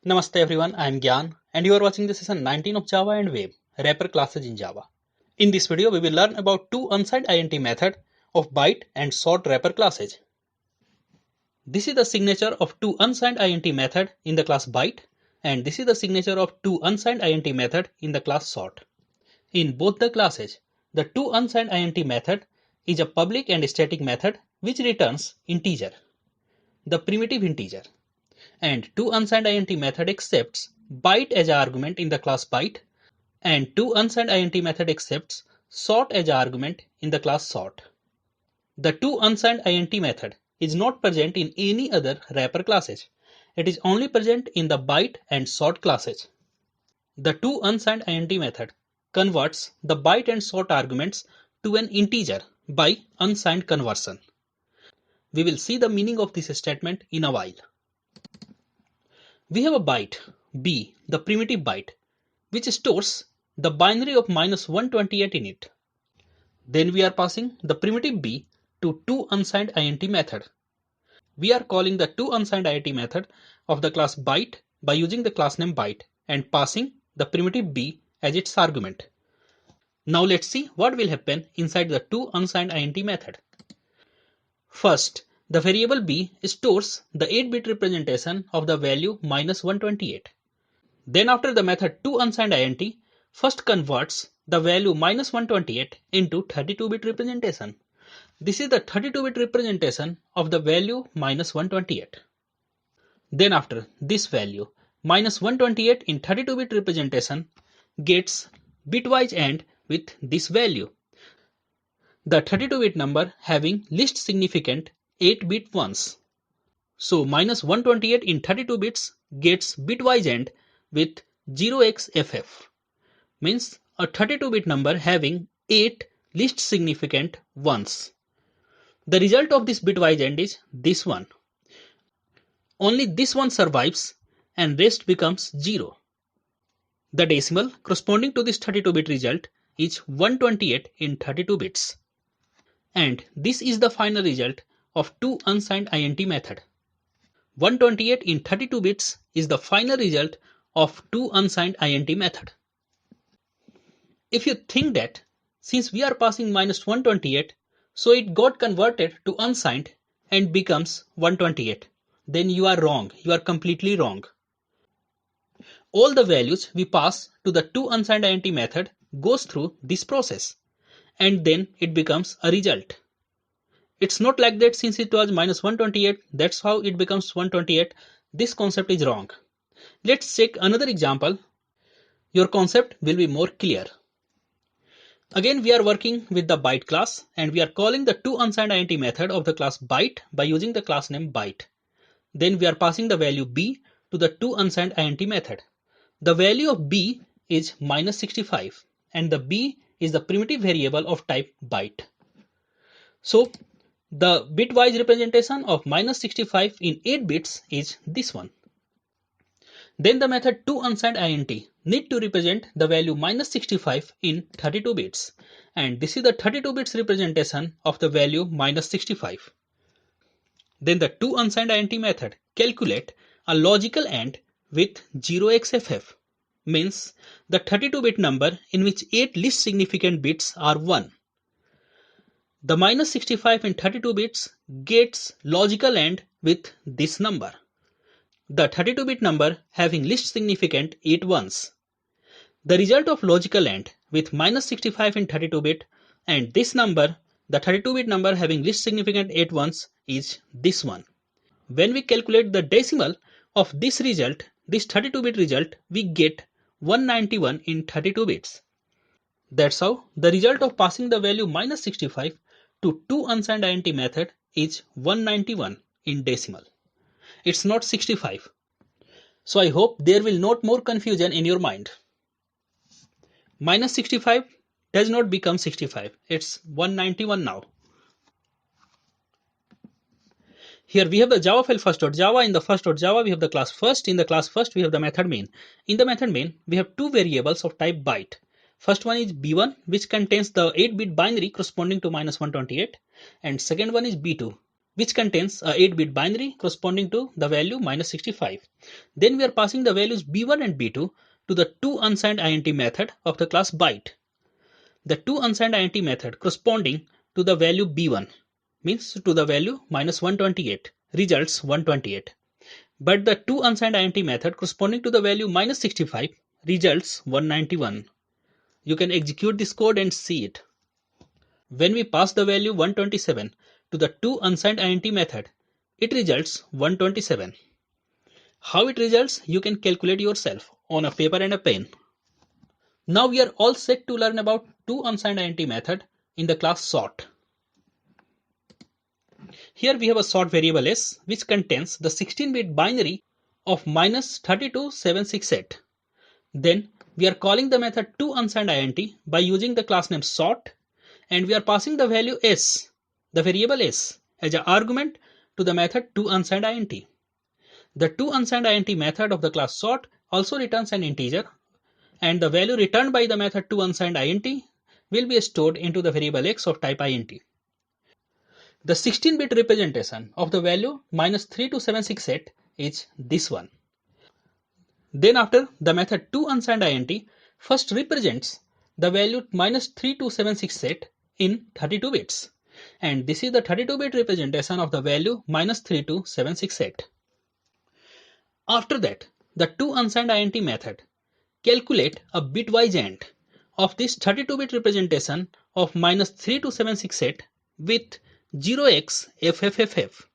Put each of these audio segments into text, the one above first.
Namaste everyone, I am Gyan and you are watching the session 19 of Java and Web, wrapper classes in Java. In this video, we will learn about two unsigned int method of byte and sort wrapper classes. This is the signature of two unsigned int method in the class byte, and this is the signature of two unsigned int method in the class sort. In both the classes, the two unsigned int method is a public and static method which returns integer, the primitive integer. And toUnsignedInt method accepts byte as an argument in the class byte, and toUnsignedInt method accepts sort as an argument in the class sort. The toUnsignedInt method is not present in any other wrapper classes. It is only present in the byte and sort classes. The toUnsignedInt method converts the byte and sort arguments to an integer by unsigned conversion. We will see the meaning of this statement in a while. We have a byte b, the primitive byte, which stores the binary of -128 in it. Then we are passing the primitive b to toUnsignedInt method. We are calling the toUnsignedInt method of the class byte by using the class name byte and passing the primitive b as its argument. Now let's see what will happen inside the toUnsignedInt method. First, the variable b stores the 8-bit representation of the value -128. Then after the method toUnsignedInt first converts the value -128 into 32-bit representation. This is the 32-bit representation of the value -128. Then after this value -128 in 32-bit representation gets bitwise AND with this value, the 32-bit number having least significant 8-bit ones. So -128 in 32 bits gets bitwise AND with 0xFF, means a 32-bit number having 8 least significant ones. The result of this bitwise AND is this one. Only this one survives and rest becomes 0. The decimal corresponding to this 32-bit result is 128 in 32 bits. And this is the final result of toUnsignedInt method. 128 in 32 bits is the final result of toUnsignedInt method. If you think that since we are passing -128, so it got converted to unsigned and becomes 128, then you are wrong. You are completely wrong. All the values we pass to the toUnsignedInt method goes through this process, and then it becomes a result. It's not like that since it was -128, that's how it becomes 128. This concept is wrong. Let's check another example. Your concept will be more clear. Again, we are working with the byte class and we are calling the toUnsignedInt method of the class byte by using the class name byte. Then we are passing the value b to the toUnsignedInt method. The value of b is -65 and the b is the primitive variable of type byte. So the bitwise representation of -65 in 8 bits is this one. Then the method toUnsignedInt need to represent the value -65 in 32 bits, and this is the 32 bits representation of the value -65. Then the toUnsignedInt method calculate a logical AND with 0xFF, means the 32-bit number in which 8 least significant bits are 1. The -65 in 32 bits gets logical AND with this number, the 32-bit number having least significant 8 ones. The result of logical AND with -65 in 32-bit and this number, the 32-bit number having least significant 8 ones, is this one. When we calculate the decimal of this result, this 32-bit result, we get 191 in 32 bits. That's how the result of passing the value -65 to toUnsignedInt method is 191 in decimal. It's not 65. So I hope there will not more confusion in your mind. -65 does not become 65. It's 191 now. Here we have the Java file first.java. In the first.java we have the class first. In the class first we have the method main. In the method main we have two variables of type byte. First one is b1, which contains the 8-bit binary corresponding to -128, and second one is b2, which contains a 8-bit binary corresponding to the value -65. Then we are passing the values b1 and b2 to the toUnsignedInt method of the class Byte. The toUnsignedInt method corresponding to the value b1 means to the value -128 results 128. But the toUnsignedInt method corresponding to the value -65 results 191. You can execute this code and see it. When we pass the value 127 to the toUnsignedInt method, it results 127. How it results, you can calculate yourself on a paper and a pen. Now we are all set to learn about toUnsignedInt method in the class sort. Here we have a sort variable s which contains the 16-bit binary of -32768. Then we are calling the method toUnsignedInt by using the class name sort, and we are passing the value s, the variable s, as an argument to the method toUnsignedInt. The toUnsignedInt method of the class sort also returns an integer, and the value returned by the method toUnsignedInt will be stored into the variable x of type int. The 16-bit representation of the value -32768 is this one. Then after, the method toUnsignedInt first represents the value -32768 in 32 bits, and this is the 32-bit representation of the value -32768. After that, the toUnsignedInt method calculate a bitwise AND of this 32-bit representation of -32768 with 0xFFFF,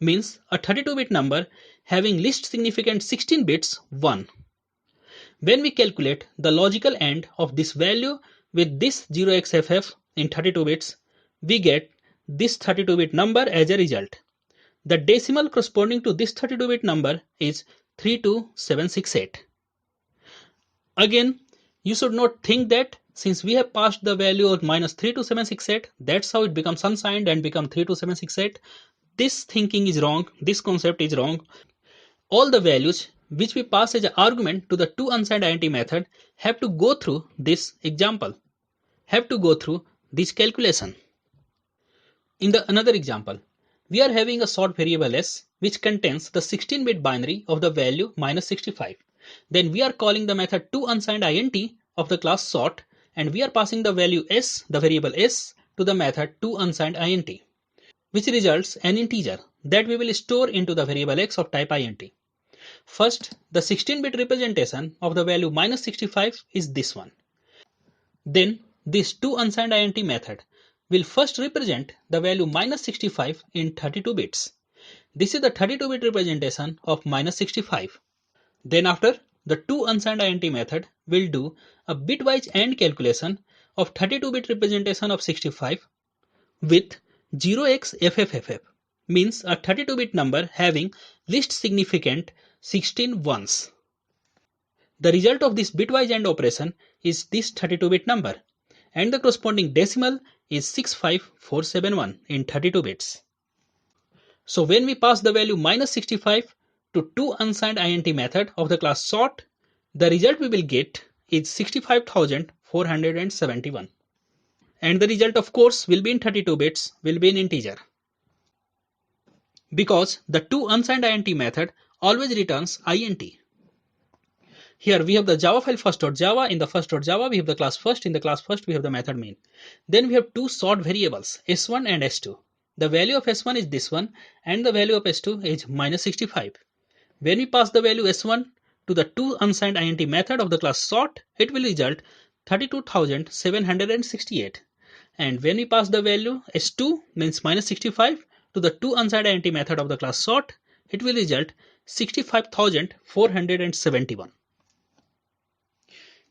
means a 32-bit number having least significant 16 bits 1. When we calculate the logical AND of this value with this 0xFF in 32 bits, we get this 32-bit number as a result. The decimal corresponding to this 32-bit number is 32768. Again, you should not think that since we have passed the value of -32768, that's how it becomes unsigned and become 32768. This thinking is wrong. This concept is wrong. All the values which we pass as an argument to the toUnsignedInt method have to go through this example, have to go through this calculation. In the another example, we are having a sort variable s which contains the 16-bit binary of the value -65. Then we are calling the method toUnsignedInt of the class sort, and we are passing the value s, the variable s, to the method toUnsignedInt, which results an integer that we will store into the variable x of type int. First, the 16-bit representation of the value -65 is this one. Then this toUnsignedInt method will first represent the value -65 in 32 bits. This is the 32-bit representation of -65. Then after, the toUnsignedInt method will do a bitwise AND calculation of 32-bit representation of 65 with 0xFFFF, means a 32-bit number having least significant 16 ones. The result of this bitwise AND operation is this 32-bit number, and the corresponding decimal is 65471 in 32 bits. So when we pass the value -65 to toUnsignedInt method of the class sort, the result we will get is 65,471. And the result, of course, will be in 32 bits, will be an integer. Because the toUnsignedInt method always returns int. Here we have the Java file first.java. In the first.java, we have the class first. In the class first, we have the method main. Then we have two sort variables, s1 and s2. The value of s1 is this one, and the value of s2 is -65. When we pass the value s1 to the toUnsignedInt method of the class sort, it will result 32,768. And when we pass the value s2 means -65 to the toUnsignedInt method of the class sort, it will result 65,471.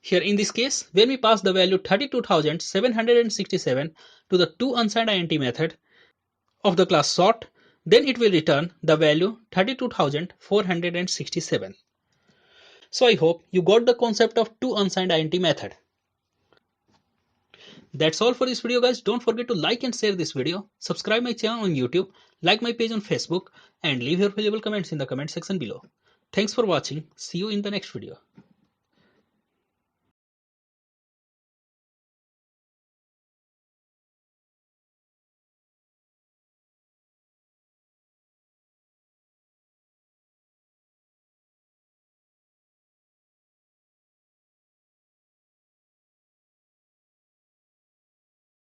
Here in this case, when we pass the value 32,767 to the toUnsignedInt method of the class sort, then it will return the value 32,467. So I hope you got the concept of toUnsignedInt method. That's all for this video, guys. Don't forget to like and share this video, subscribe my channel on YouTube, like my page on Facebook, and leave your valuable comments in the comment section below. Thanks for watching. See you in the next video.